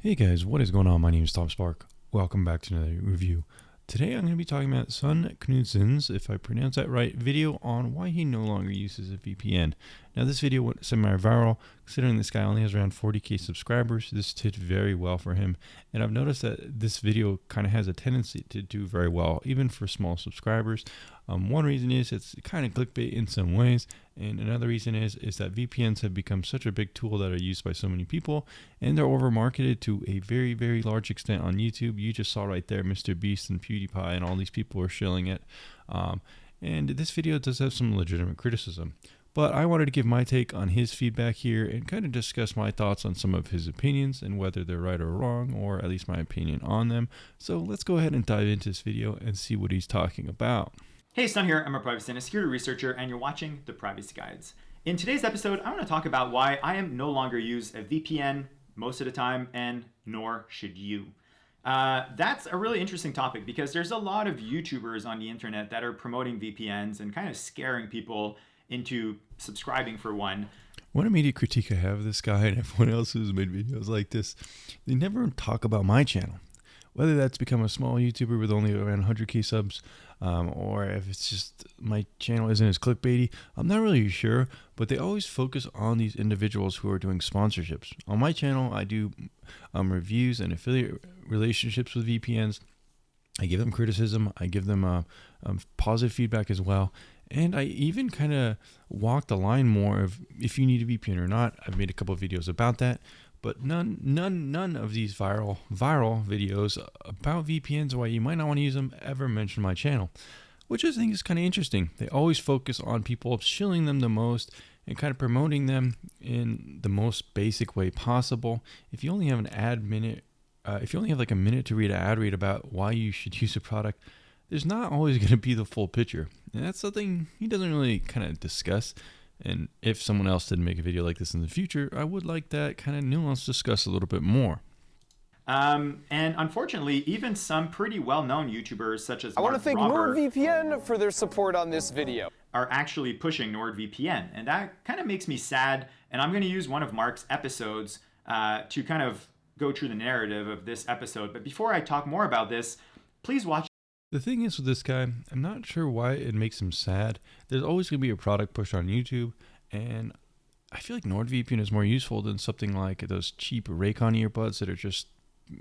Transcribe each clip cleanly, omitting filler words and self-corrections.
Hey guys, what is going on? My name is Tom Spark. Welcome back to another review. Today I'm going to be talking about Sun Knudsen's, if I pronounce that right, video on why he no longer uses a VPN. Now this video went semi-viral, considering this guy only has around 40k subscribers. This did very well for him, and I've noticed that this video kind of has a tendency to do very well, even for small subscribers. One reason is it's kind of clickbait in some ways, and another reason is that VPNs have become such a big tool that are used by so many people, and they're over marketed to a very, very large extent on YouTube. You just saw right there Mr. Beast and PewDiePie and all these people are shilling it. And this video does have some legitimate criticism, but I wanted to give my take on his feedback here and kind of discuss my thoughts on some of his opinions and whether they're right or wrong, or at least my opinion on them. So let's go ahead and dive into this video and see what he's talking about. Hey, Sun here. I'm a privacy and a security researcher, and you're watching The Privacy Guides. In today's episode, I want to talk about why I am no longer use a VPN most of the time, and nor should you. That's a really interesting topic because there's a lot of YouTubers on the internet that are promoting VPNs and kind of scaring people into subscribing for one. One immediate critique I have of this guy and everyone else who's made videos like this, they never talk about my channel. Whether that's become a small YouTuber with only around 100k subs, or if it's just my channel isn't as clickbaity, I'm not really sure, but they always focus on these individuals who are doing sponsorships. On my channel, I do reviews and affiliate relationships with VPNs. I give them criticism, I give them positive feedback as well, and I even kind of walk the line more of if you need a VPN or not. I've made a couple of videos about that. But none of these viral videos about VPNs, why you might not want to use them, ever mention my channel, which I think is kind of interesting. They always focus on people shilling them the most and kind of promoting them in the most basic way possible. If you only have an ad minute, if you only have like a minute to read an ad read about why you should use a product, there's not always going to be the full picture. And that's something he doesn't really kind of discuss. And if someone else did make a video like this in the future, I would like that kind of nuance discussed a little bit more. And unfortunately, even some pretty well-known YouTubers such as I want to thank NordVPN for their support on this video. Are actually pushing NordVPN, and that kind of makes me sad. And I'm going to use one of Mark's episodes to kind of go through the narrative of this episode. But before I talk more about this, please watch. The thing is with this guy, I'm not sure why it makes him sad. There's always going to be a product push on YouTube, and I feel like NordVPN is more useful than something like those cheap Raycon earbuds that are just,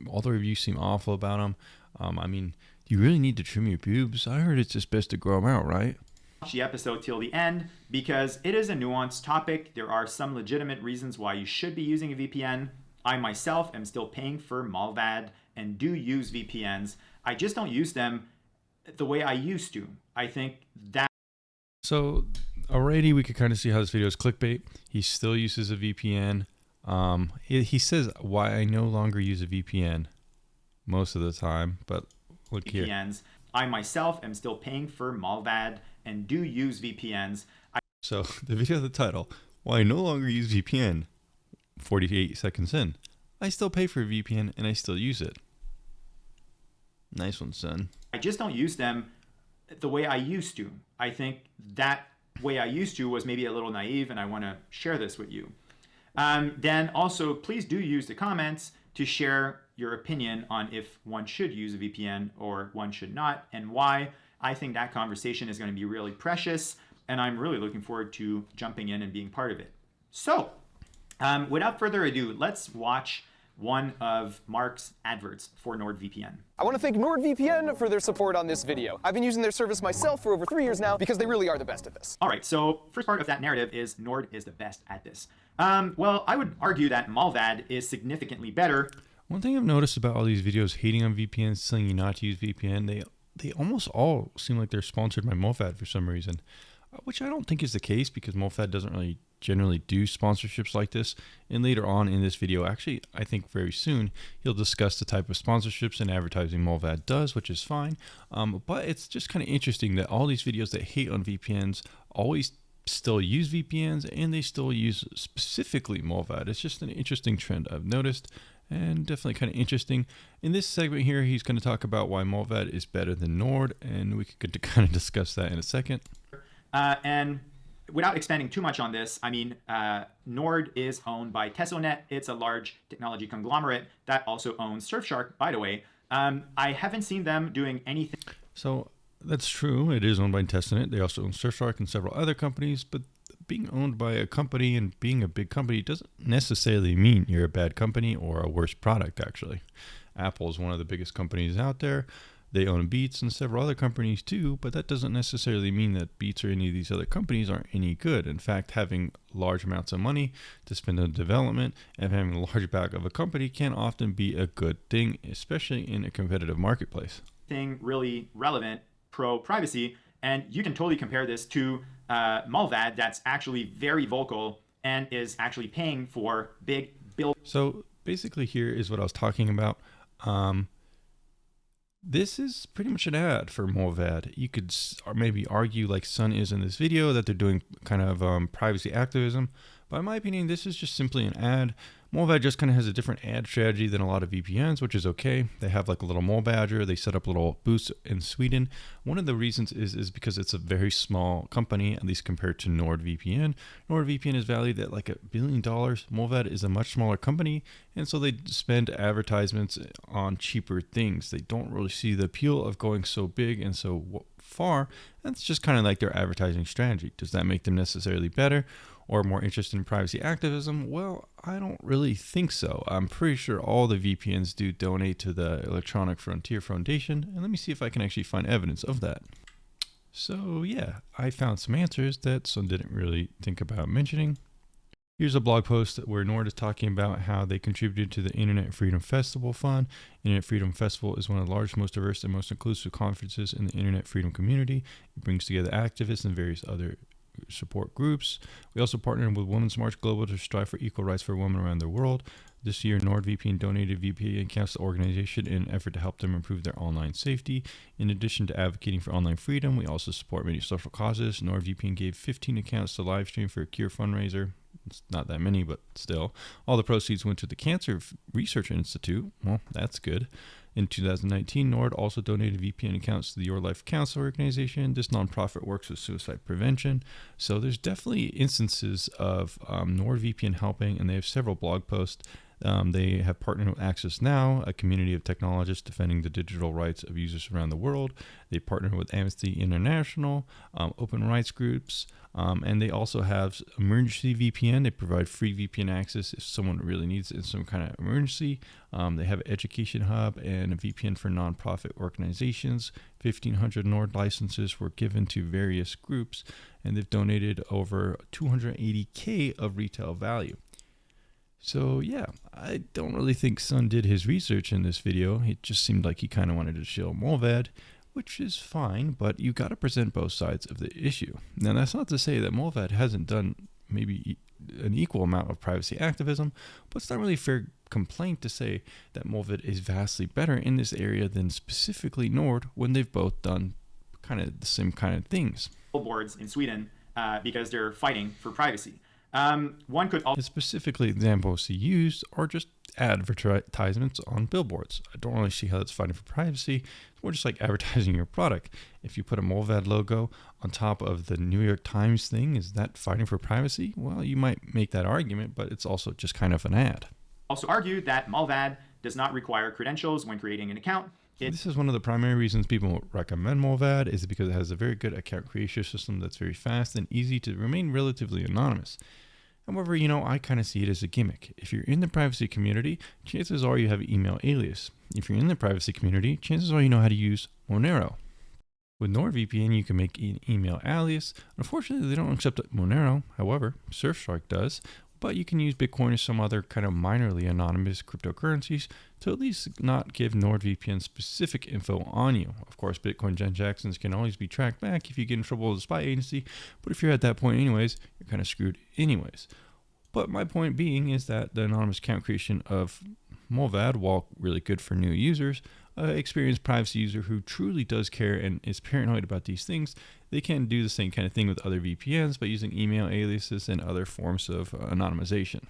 all the reviews seem awful about them. I mean, do you really need to trim your pubes? I heard it's just best to grow them out, right? Watch the episode till the end because it is a nuanced topic. There are some legitimate reasons why you should be using a VPN. I myself am still paying for Mullvad and do use VPNs. I just don't use them the way I used to. I think that. So already we could kind of see how this video is clickbait. He still uses a VPN. He says why I no longer use a VPN most of the time, but look VPNs. here. I myself am still paying for Mullvad and do use VPNs. So the video, the title, why I no longer use VPN, 48 seconds in. I still pay for a VPN and I still use it. Nice one, son. I just don't use them the way I used to. I think that way I used to was maybe a little naive, and I want to share this with you. Then also, please do use the comments to share your opinion on if one should use a VPN or one should not, and why. I think that conversation is going to be really precious, and I'm really looking forward to jumping in and being part of it. So, without further ado, let's watch one of Mark's adverts for NordVPN. I want to thank NordVPN for their support on this video. I've been using their service myself for over 3 years now because they really are the best at this. All right, so first part of that narrative is Nord is the best at this. Well, I would argue that Mullvad is significantly better. One thing I've noticed about all these videos hating on VPNs, telling you not to use VPN, they almost all seem like they're sponsored by Mullvad for some reason, which I don't think is the case because Mullvad doesn't really generally do sponsorships like this. And later on in this video, actually I think very soon, he'll discuss the type of sponsorships and advertising Mullvad does, which is fine. But it's just kind of interesting that all these videos that hate on VPNs always still use VPNs, and they still use specifically Mullvad. It's just an interesting trend I've noticed, and definitely kind of interesting. In this segment here, he's going to talk about why Mullvad is better than Nord, and we could kind of discuss that in a second. And without expanding too much on this, I mean, Nord is owned by Tesonet. It's a large technology conglomerate that also owns Surfshark, by the way. I haven't seen them doing anything. So that's true. It is owned by Tesonet. They also own Surfshark and several other companies, but being owned by a company and being a big company doesn't necessarily mean you're a bad company or a worse product, actually. Apple is one of the biggest companies out there. They own Beats and several other companies too, but that doesn't necessarily mean that Beats or any of these other companies aren't any good. In fact, having large amounts of money to spend on development and having a large back of a company can often be a good thing, especially in a competitive marketplace. Thing really relevant pro-privacy, and you can totally compare this to Mullvad, that's actually very vocal and is actually paying for big build. So basically here is what I was talking about. This is pretty much an ad for Mullvad. You could maybe argue, like Sun is in this video, that they're doing kind of privacy activism. But in my opinion, this is just simply an ad. Mullvad just kind of has a different ad strategy than a lot of VPNs, which is okay. They have like a little mole badger. They set up little booths in Sweden. One of the reasons is because it's a very small company, at least compared to NordVPN. NordVPN is valued at like $1 billion. Mullvad is a much smaller company, and so they spend advertisements on cheaper things. They don't really see the appeal of going so big and so far. That's just kind of like their advertising strategy. Does that make them necessarily better or more interested in privacy activism? Well, I don't really think so. I'm pretty sure all the VPNs do donate to the Electronic Frontier Foundation, and let me see if I can actually find evidence of that. So yeah, I found some answers that Sun didn't really think about mentioning. Here's a blog post where Nord is talking about how they contributed to the Internet Freedom Festival Fund. Internet Freedom Festival is one of the largest, most diverse, and most inclusive conferences in the Internet freedom community. It brings together activists and various other support groups. We also partnered with Women's March Global to strive for equal rights for women around the world. This year, NordVPN donated VPN accounts to the organization in an effort to help them improve their online safety. In addition to advocating for online freedom, we also support many social causes. NordVPN gave 15 accounts to livestream for a cure fundraiser. It's not that many, but still. All the proceeds went to the Cancer Research Institute. Well, that's good. In 2019, Nord also donated VPN accounts to the Your Life Council organization. This nonprofit works with suicide prevention. So there's definitely instances of NordVPN helping, and they have several blog posts. They have partnered with Access Now, a community of technologists defending the digital rights of users around the world. They partner with Amnesty International, open rights groups, and they also have Emergency VPN. They provide free VPN access if someone really needs it in some kind of emergency. They have an education hub and a VPN for nonprofit organizations. 1,500 Nord licenses were given to various groups, and they've donated over $280K of retail value. So yeah, I don't really think Sun did his research in this video. It just seemed like he kind of wanted to shill Mullvad, which is fine, but you got to present both sides of the issue. Now, that's not to say that Mullvad hasn't done maybe an equal amount of privacy activism, but it's not really a fair complaint to say that Mullvad is vastly better in this area than specifically Nord when they've both done kind of the same kind of things. Billboards in Sweden because they're fighting for privacy. One could also specifically examples he used are just advertisements on billboards. I don't really see how that's fighting for privacy. It's more just like advertising your product. If you put a Mullvad logo on top of the New York Times thing, is that fighting for privacy? Well, you might make that argument, but it's also just kind of an ad. Also argued that Mullvad does not require credentials when creating an account. This is one of the primary reasons people recommend Mullvad, is because it has a very good account creation system that's very fast and easy to remain relatively anonymous. However, I kind of see it as a gimmick. If you're in the privacy community, chances are you have an email alias. If you're in the privacy community, chances are you know how to use Monero. With NordVPN, you can make an email alias. Unfortunately, they don't accept Monero. However, Surfshark does. But you can use Bitcoin or some other kind of minorly anonymous cryptocurrencies to at least not give NordVPN specific info on you. Of course, Bitcoin transactions can always be tracked back if you get in trouble with a spy agency, but if you're at that point anyways, you're kind of screwed anyways. But my point being is that the anonymous account creation of Mullvad, while really good for new users, experienced privacy user who truly does care and is paranoid about these things, they can do the same kind of thing with other VPNs by using email aliases and other forms of anonymization.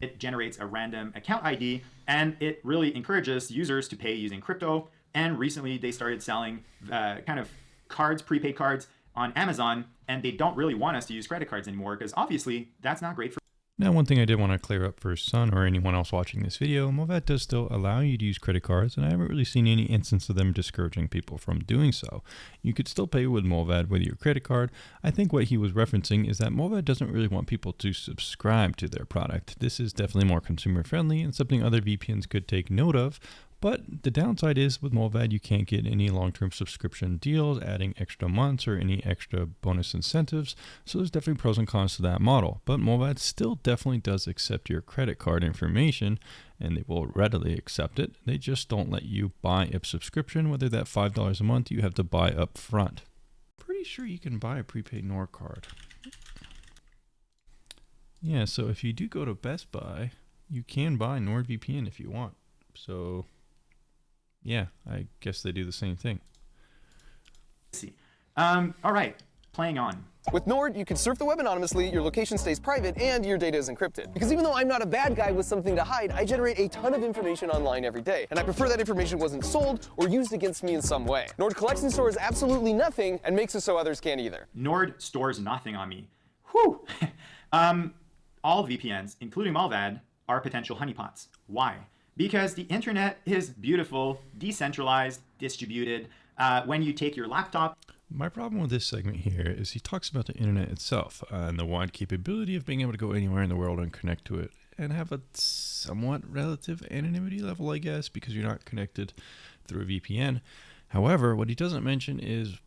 It generates a random account ID, and it really encourages users to pay using crypto. And recently they started selling kind of cards, prepaid cards, on Amazon, and they don't really want us to use credit cards anymore because obviously that's not great for. Now, one thing I did want to clear up for Sun or anyone else watching this video, Mullvad does still allow you to use credit cards, and I haven't really seen any instance of them discouraging people from doing so. You could still pay with Mullvad with your credit card. I think what he was referencing is that Mullvad doesn't really want people to subscribe to their product. This is definitely more consumer friendly and something other VPNs could take note of. But the downside is with Mullvad, you can't get any long-term subscription deals, adding extra months or any extra bonus incentives. So there's definitely pros and cons to that model. But Mullvad still definitely does accept your credit card information, and they will readily accept it. They just don't let you buy a subscription, whether that $5 a month you have to buy up front. Pretty sure you can buy a prepaid Nord card. Yeah, so if you do go to Best Buy, you can buy NordVPN if you want. So yeah, I guess they do the same thing. All right, playing on. With Nord, you can surf the web anonymously, your location stays private, and your data is encrypted. Because even though I'm not a bad guy with something to hide, I generate a ton of information online every day. And I prefer that information wasn't sold or used against me in some way. Nord collects and stores absolutely nothing and makes it so others can't either. Nord stores nothing on me. Whew. All VPNs, including Mullvad, are potential honeypots. Why? Because the internet is beautiful, decentralized, distributed. When you take your laptop. My problem with this segment here is he talks about the internet itself and the wide capability of being able to go anywhere in the world and connect to it and have a somewhat relative anonymity level, I guess, because you're not connected through a VPN. However, what he doesn't mention is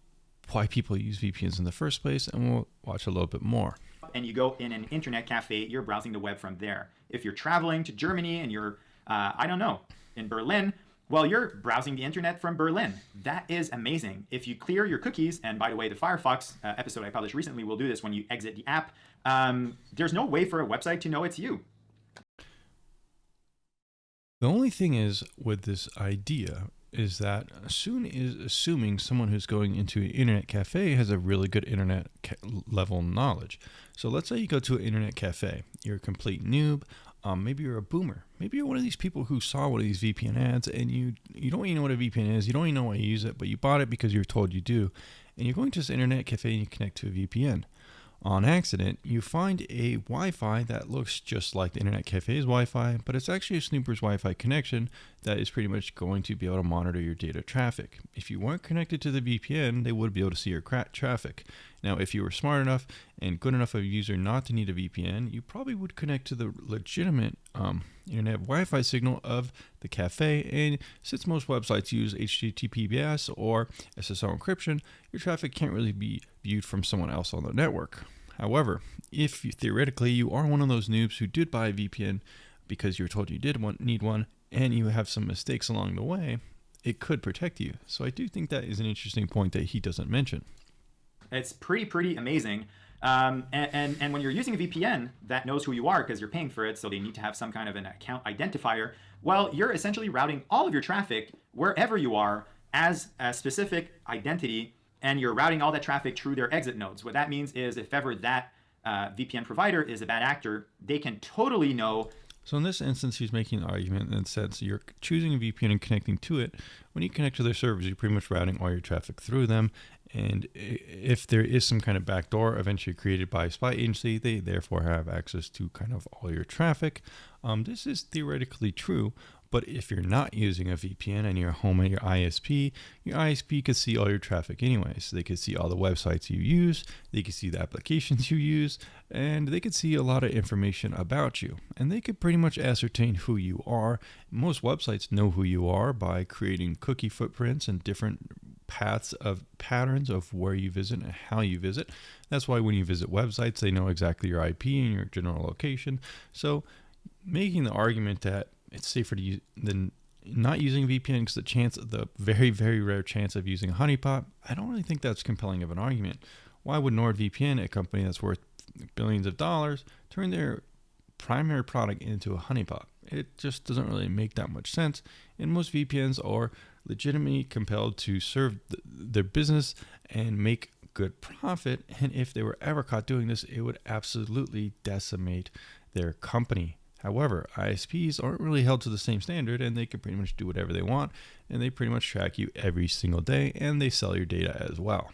why people use VPNs in the first place, and we'll watch a little bit more. And you go in an internet cafe, you're browsing the web from there. If you're traveling to Germany and you're I don't know, in Berlin, well, you're browsing the internet from Berlin. That is amazing. If you clear your cookies, and by the way, the Firefox episode I published recently will do this when you exit the app, there's no way for a website to know it's you. The only thing is with this idea is that assuming someone who's going into an internet cafe has a really good internet level knowledge. So let's say you go to an internet cafe, you're a complete noob. Maybe you're a boomer. Maybe you're one of these people who saw one of these VPN ads and you don't even know what a VPN is. You don't even know why you use it, but you bought it because you're told you do. And you're going to this internet cafe and you connect to a VPN. On accident, you find a Wi-Fi that looks just like the internet cafe's Wi-Fi, but it's actually a snooper's Wi-Fi connection that is pretty much going to be able to monitor your data traffic. If you weren't connected to the VPN, they would be able to see your traffic. Now, if you were smart enough and good enough of a user not to need a VPN, you probably would connect to the legitimate internet Wi-Fi signal of the cafe. And since most websites use HTTPS or SSL encryption, your traffic can't really be viewed from someone else on the network. However, if theoretically you are one of those noobs who did buy a VPN because you were told you did need one and you have some mistakes along the way, it could protect you. So I do think that is an interesting point that he doesn't mention. It's pretty amazing. And when you're using a VPN that knows who you are because you're paying for it, so they need to have some kind of an account identifier, well, you're essentially routing all of your traffic wherever you are as a specific identity, and you're routing all that traffic through their exit nodes. What that means is if ever that VPN provider is a bad actor, they can totally know. So in this instance, he's making an argument that says you're choosing a VPN and connecting to it. When you connect to their servers, you're pretty much routing all your traffic through them. And if there is some kind of backdoor eventually created by a spy agency, they therefore have access to kind of all your traffic. This is theoretically true. But if you're not using a VPN and you're home at your ISP could see all your traffic anyways. They could see all the websites you use, they could see the applications you use, and they could see a lot of information about you. And they could pretty much ascertain who you are. Most websites know who you are by creating cookie footprints and different patterns of where you visit and how you visit. That's why when you visit websites, they know exactly your IP and your general location. So making the argument that it's safer to use than not using VPN because the very, very rare chance of using a honeypot, I don't really think that's compelling of an argument. Why would NordVPN, a company that's worth billions of dollars, turn their primary product into a honeypot? It just doesn't really make that much sense. And most VPNs are legitimately compelled to serve their business and make good profit. And if they were ever caught doing this, it would absolutely decimate their company. However, ISPs aren't really held to the same standard, and they can pretty much do whatever they want, and they pretty much track you every single day, and they sell your data as well.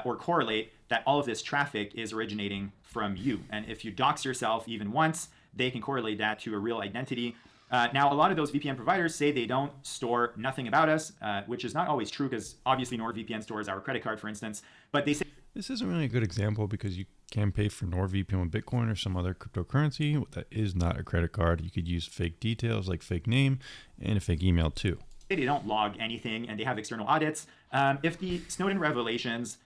or correlate that all of this traffic is originating from you. And if you dox yourself even once, they can correlate that to a real identity. Now, a lot of those VPN providers say they don't store nothing about us, which is not always true, because obviously NordVPN stores our credit card, for instance. But they say this isn't really a good example because you can pay for NordVPN with Bitcoin or some other cryptocurrency that is not a credit card. You could use fake details like fake name and a fake email too. they don't log anything, and they have external audits. If the Snowden revelations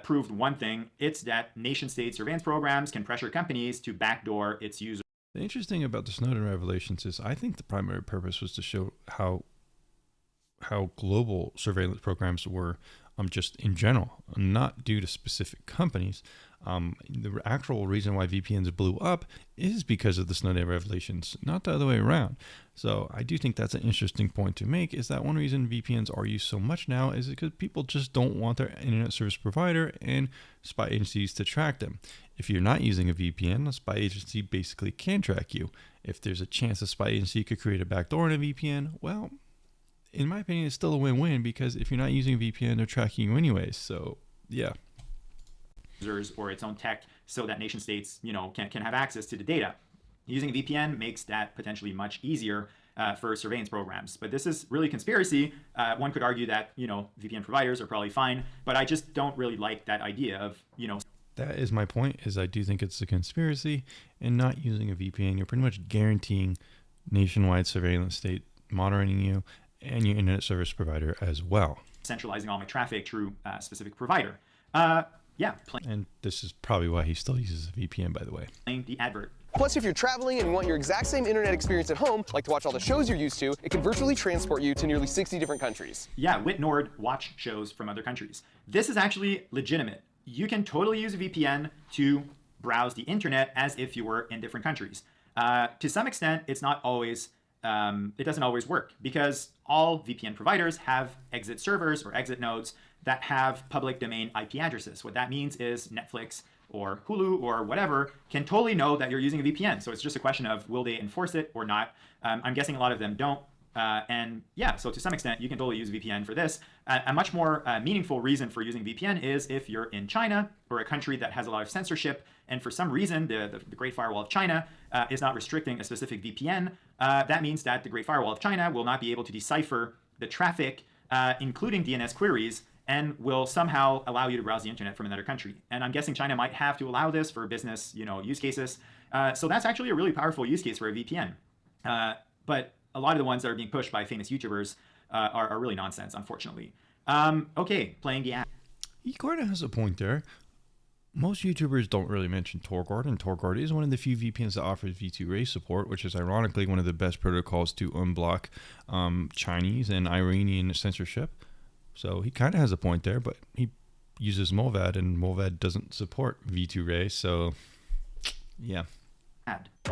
proved one thing, it's that nation-state surveillance programs can pressure companies to backdoor its users. The interesting about the Snowden revelations is I think the primary purpose was to show how global surveillance programs were just in general, not due to specific companies. The actual reason why VPNs blew up is because of the Snowden revelations, not the other way around. So I do think that's an interesting point to make, is that one reason VPNs are used so much now is because people just don't want their internet service provider and spy agencies to track them. If you're not using a VPN, a spy agency basically can track you. If there's a chance a spy agency could create a backdoor in a VPN, well, in my opinion, it's still a win-win, because if you're not using a VPN, they're tracking you anyways. So yeah. Or its own tech, so that nation states, can have access to the data. Using a VPN makes that potentially much easier for surveillance programs. But this is really conspiracy. One could argue that, VPN providers are probably fine, but I just don't really like that idea of, That is my point, is I do think it's a conspiracy, and not using a VPN, you're pretty much guaranteeing nationwide surveillance state monitoring you and your internet service provider as well. Centralizing all my traffic through a specific provider. And this is probably why he still uses a VPN, by the way. Playing the advert. Plus, if you're traveling and want your exact same internet experience at home, like to watch all the shows you're used to, it can virtually transport you to nearly 60 different countries. Yeah, with Nord, watch shows from other countries. This is actually legitimate. You can totally use a VPN to browse the internet as if you were in different countries. To some extent, it's not always, it doesn't always work, because all VPN providers have exit servers or exit nodes that have public domain IP addresses. What that means is Netflix or Hulu or whatever can totally know that you're using a VPN. So it's just a question of, will they enforce it or not? I'm guessing a lot of them don't. So to some extent, you can totally use VPN for this. A much more meaningful reason for using VPN is if you're in China or a country that has a lot of censorship, and for some reason the Great Firewall of China is not restricting a specific VPN. That means that the Great Firewall of China will not be able to decipher the traffic, including DNS queries, and will somehow allow you to browse the internet from another country. And I'm guessing China might have to allow this for business, use cases. So that's actually a really powerful use case for a VPN. But a lot of the ones that are being pushed by famous YouTubers are really nonsense, unfortunately. Okay, playing the app. He kind of has a point there. Most YouTubers don't really mention TorGuard, and TorGuard is one of the few VPNs that offers V2Ray support, which is ironically one of the best protocols to unblock Chinese and Iranian censorship. So he kind of has a point there, but he uses Mullvad, and Mullvad doesn't support V2Ray, so yeah.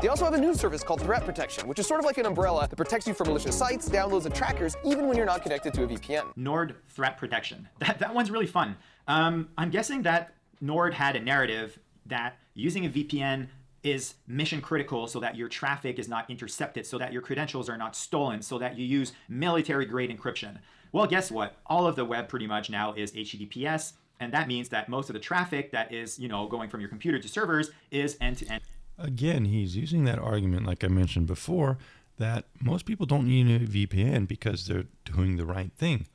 They also have a news service called Threat Protection, which is sort of like an umbrella that protects you from malicious sites, downloads, and trackers, even when you're not connected to a VPN. Nord Threat Protection. That one's really fun. I'm guessing that Nord had a narrative that using a VPN is mission critical, so that your traffic is not intercepted, so that your credentials are not stolen, so that you use military grade encryption. Well, guess what? All of the web pretty much now is HTTPS, and that means that most of the traffic that is, going from your computer to servers is end-to-end. Again, he's using that argument, like I mentioned before, that most people don't need a VPN because they're doing the right thing.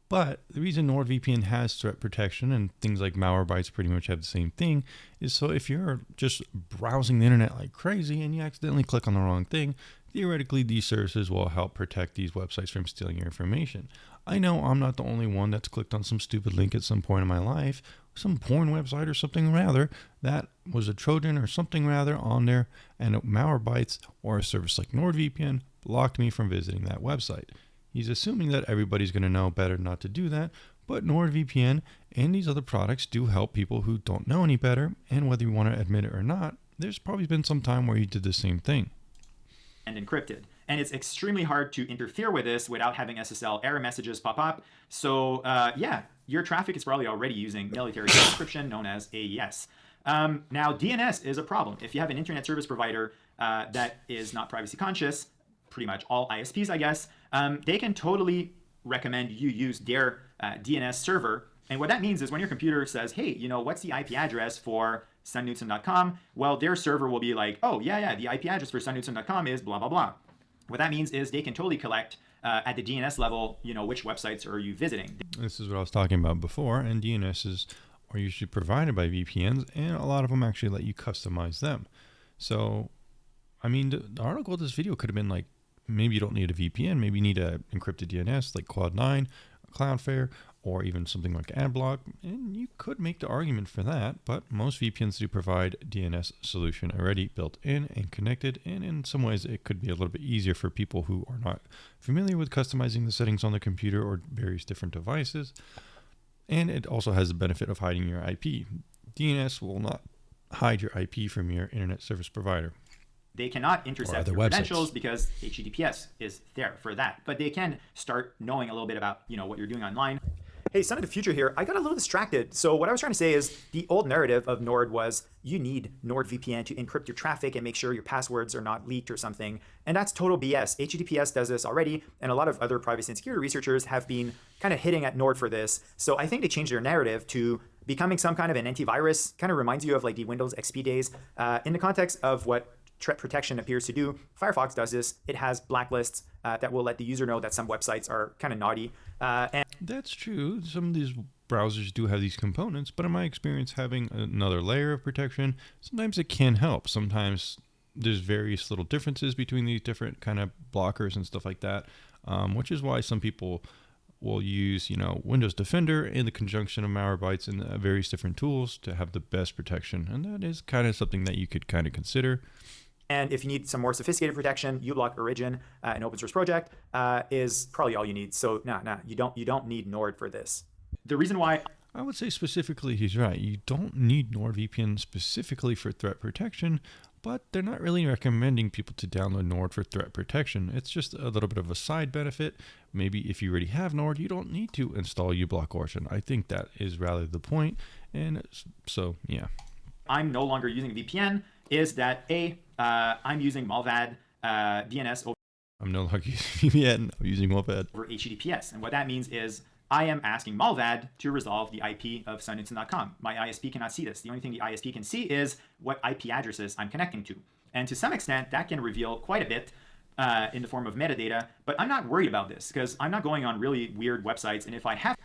But the reason NordVPN has threat protection, and things like Malwarebytes pretty much have the same thing, is so if you're just browsing the internet like crazy and you accidentally click on the wrong thing, theoretically these services will help protect these websites from stealing your information. I know I'm not the only one that's clicked on some stupid link at some point in my life, some porn website or something rather, that was a Trojan or something rather on there, and Malwarebytes or a service like NordVPN blocked me from visiting that website. He's assuming that everybody's going to know better not to do that, but NordVPN and these other products do help people who don't know any better, and whether you want to admit it or not, there's probably been some time where you did the same thing. And encrypted. And it's extremely hard to interfere with this without having SSL error messages pop up. So your traffic is probably already using military encryption known as AES. Now, DNS is a problem. If you have an internet service provider that is not privacy conscious, pretty much all ISPs, I guess, they can totally recommend you use their DNS server And what that means is when your computer says, hey, what's the IP address for sunknudsen.com? Well, their server will be like, oh, yeah, the IP address for sunknudsen.com is blah, blah, blah. What that means is they can totally collect at the DNS level, which websites are you visiting. This is what I was talking about before, and DNSs are usually provided by VPNs, and a lot of them actually let you customize them. So, I mean, the article of this video could have been like, maybe you don't need a VPN, maybe you need an encrypted DNS like Cloud9, Cloudflare, or even something like AdBlock, and you could make the argument for that, but most VPNs do provide DNS solution already built in and connected, and in some ways it could be a little bit easier for people who are not familiar with customizing the settings on the computer or various different devices, and it also has the benefit of hiding your IP. DNS will not hide your IP from your internet service provider. They cannot intercept your credentials because HTTPS is there for that, but they can start knowing a little bit about what you're doing online. Hey, Son of the Future here. I got a little distracted. So what I was trying to say is the old narrative of Nord was you need NordVPN to encrypt your traffic and make sure your passwords are not leaked or something. And that's total BS. HTTPS does this already, and a lot of other privacy and security researchers have been kind of hitting at Nord for this. So I think they changed their narrative to becoming some kind of an antivirus. Kind of reminds you of like the Windows XP days in the context of what threat protection appears to do. Firefox does this. It has blacklists that will let the user know that some websites are kind of naughty. And that's true. Some of these browsers do have these components, but in my experience, having another layer of protection, sometimes it can help. Sometimes there's various little differences between these different kind of blockers and stuff like that, which is why some people will use, Windows Defender in the conjunction of Malwarebytes and various different tools to have the best protection. And that is kind of something that you could kind of consider. And if you need some more sophisticated protection, uBlock Origin, an open source project, is probably all you need. So you don't need Nord for this. The reason why I would say specifically he's right. You don't need NordVPN specifically for threat protection, but they're not really recommending people to download Nord for threat protection. It's just a little bit of a side benefit. Maybe if you already have Nord, you don't need to install uBlock Origin. I think that is rather the point. And so, yeah. I'm no longer using a VPN is that I'm using Mullvad DNS I'm no longer using VPN. I'm using Mullvad over HTTPS. And what that means is I am asking Mullvad to resolve the IP of sunknudsen.com. My ISP cannot see this. The only thing the ISP can see is what IP addresses I'm connecting to. And to some extent, that can reveal quite a bit in the form of metadata. But I'm not worried about this because I'm not going on really weird websites. And if I have...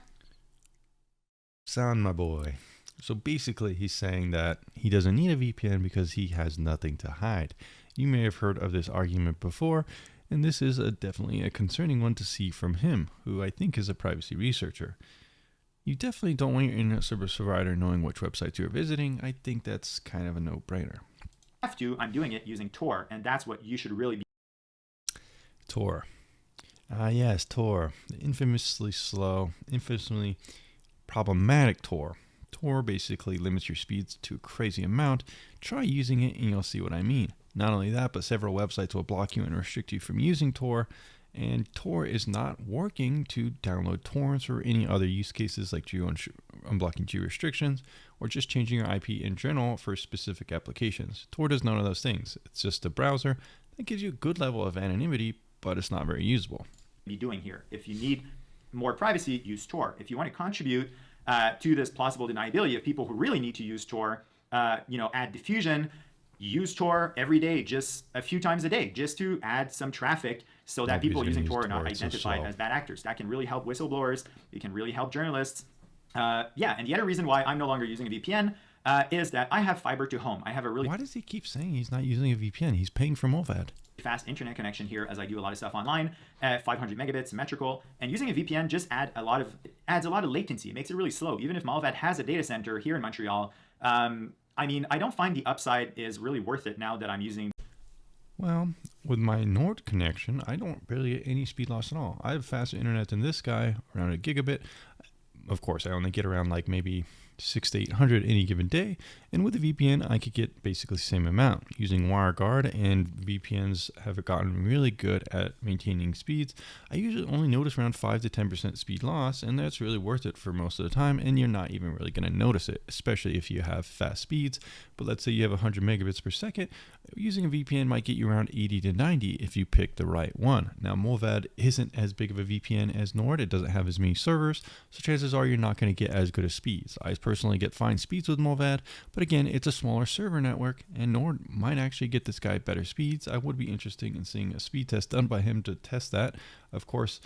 Sound my boy. So basically, he's saying that he doesn't need a VPN because he has nothing to hide. You may have heard of this argument before, and this is definitely a concerning one to see from him, who I think is a privacy researcher. You definitely don't want your internet service provider knowing which websites you're visiting. I think that's kind of a no-brainer. I'm doing it using Tor, and that's what you should really be. Tor. Yes, Tor. The infamously slow, infamously problematic Tor. Tor basically limits your speeds to a crazy amount. Try using it and you'll see what I mean. Not only that, but several websites will block you and restrict you from using Tor. And Tor is not working to download torrents or any other use cases like unblocking geo restrictions or just changing your IP in general for specific applications. Tor does none of those things. It's just a browser that gives you a good level of anonymity, but it's not very usable. Be doing here. If you need more privacy, use Tor. If you want to contribute to this plausible deniability of people who really need to use Tor, add diffusion, use Tor every day, just a few times a day, just to add some traffic so that people using Tor are not identified as bad actors. That can really help whistleblowers. It can really help journalists. And the other reason why I'm no longer using a VPN is that I have fiber to home. I have a really... Why does he keep saying he's not using a VPN? He's paying for Mullvad. Fast internet connection here as I do a lot of stuff online at 500 megabits symmetrical, and using a VPN just adds a lot of latency. It makes it really slow. Even if Mullvad has a data center here in Montreal, I don't find the upside is really worth it now that I'm using. Well, with my Nord connection, I don't barely get any speed loss at all. I have faster internet than this guy, around a gigabit. Of course, I only get around like maybe 600 to 800 any given day, and with a VPN I could get basically the same amount. Using WireGuard and VPNs have gotten really good at maintaining speeds. I usually only notice around 5 to 10% speed loss, and that's really worth it for most of the time, and you're not even really going to notice it, especially if you have fast speeds. But let's say you have 100 megabits per second, using a VPN might get you around 80 to 90 if you pick the right one. Now Mullvad isn't as big of a VPN as Nord, it doesn't have as many servers, so chances are you're not going to get as good of speeds. I personally get fine speeds with Mullvad, but again, it's a smaller server network, and Nord might actually get this guy better speeds. I would be interested in seeing a speed test done by him to test that. Of course,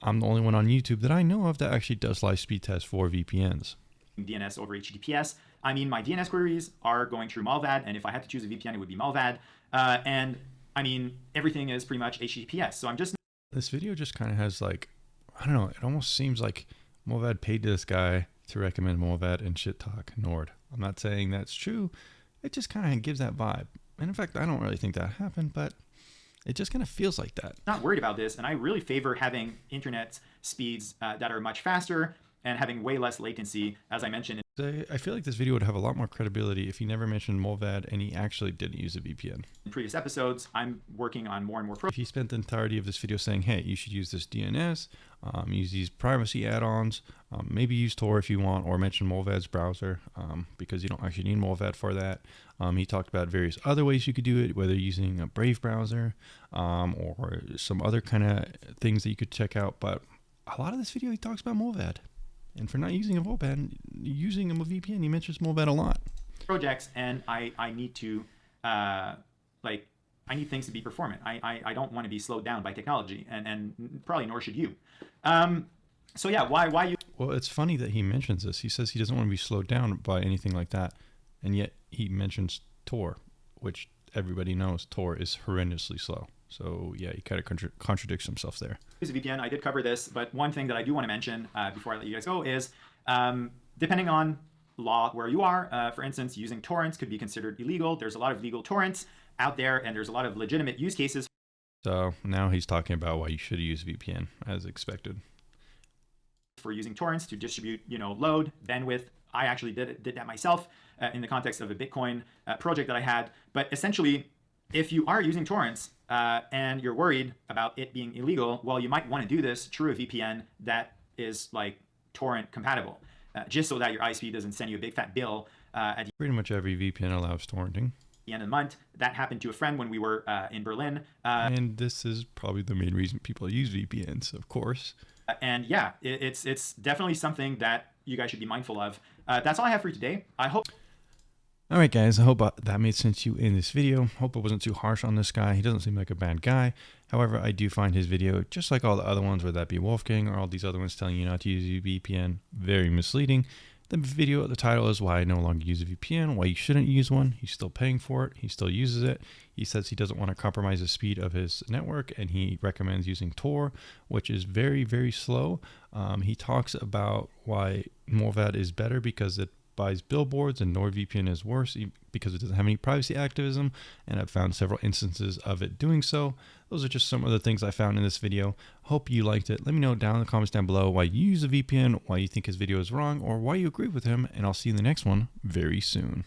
I'm the only one on YouTube that I know of that actually does live speed tests for VPNs. DNS over HTTPS. I mean, my DNS queries are going through Mullvad, and if I had to choose a VPN, it would be Mullvad. And I mean, everything is pretty much HTTPS. So I'm just... This video just kind of has like, I don't know, it almost seems like Mullvad paid this guy to recommend Mullvad and shit talk Nord. I'm not saying that's true. It just kind of gives that vibe. And in fact, I don't really think that happened, but it just kind of feels like that. Not worried about this, and I really favor having internet speeds that are much faster and having way less latency, as I mentioned. I feel like this video would have a lot more credibility if he never mentioned Mullvad and he actually didn't use a VPN. In previous episodes, I'm working on more and more. If he spent the entirety of this video saying, hey, you should use this DNS, use these privacy add-ons, maybe use Tor if you want, or mention Mullvad's browser, because you don't actually need Mullvad for that. He talked about various other ways you could do it, whether using a Brave browser or some other kind of things that you could check out. But a lot of this video, he talks about Mullvad. And for not using a VPN, using a VPN, he mentions Mullvad a lot. Projects, and I need to, I need things to be performant. I don't want to be slowed down by technology, and probably nor should you. So yeah, why you? Well, it's funny that he mentions this. He says he doesn't want to be slowed down by anything like that, and yet he mentions Tor, which everybody knows Tor is horrendously slow. So yeah, he kind of contradicts himself there. Use a VPN. I did cover this, but one thing that I do want to mention before I let you guys go is, depending on law where you are, for instance, using torrents could be considered illegal. There's a lot of legal torrents out there, and there's a lot of legitimate use cases. So now he's talking about why you should use VPN, as expected. For using torrents to distribute, load, bandwidth. I actually did that myself in the context of a Bitcoin project that I had. But essentially, if you are using torrents and you're worried about it being illegal, well, you might want to do this through a VPN that is like torrent compatible, just so that your ISP doesn't send you a big fat bill at pretty much every VPN allows torrenting. The end of the month. That happened to a friend when we were in Berlin. And this is probably the main reason people use VPNs, of course. And yeah, it's definitely something that you guys should be mindful of. That's all I have for you today. I hope. All right, guys, I hope that made sense to you in this video. Hope it wasn't too harsh on this guy. He doesn't seem like a bad guy. However, I do find his video, just like all the other ones, whether that be Wolfgang or all these other ones telling you not to use a VPN, very misleading. The video, the title is why I no longer use a VPN, why you shouldn't use one. He's still paying for it. He still uses it. He says he doesn't want to compromise the speed of his network, and he recommends using Tor, which is very, very slow. He talks about why Mullvad is better because it buys billboards, and NordVPN is worse because it doesn't have any privacy activism, and I've found several instances of it doing so. Those are just some of the things I found in this video. Hope you liked it. Let me know down in the comments down below why you use a VPN, why you think his video is wrong, or why you agree with him, and I'll see you in the next one very soon.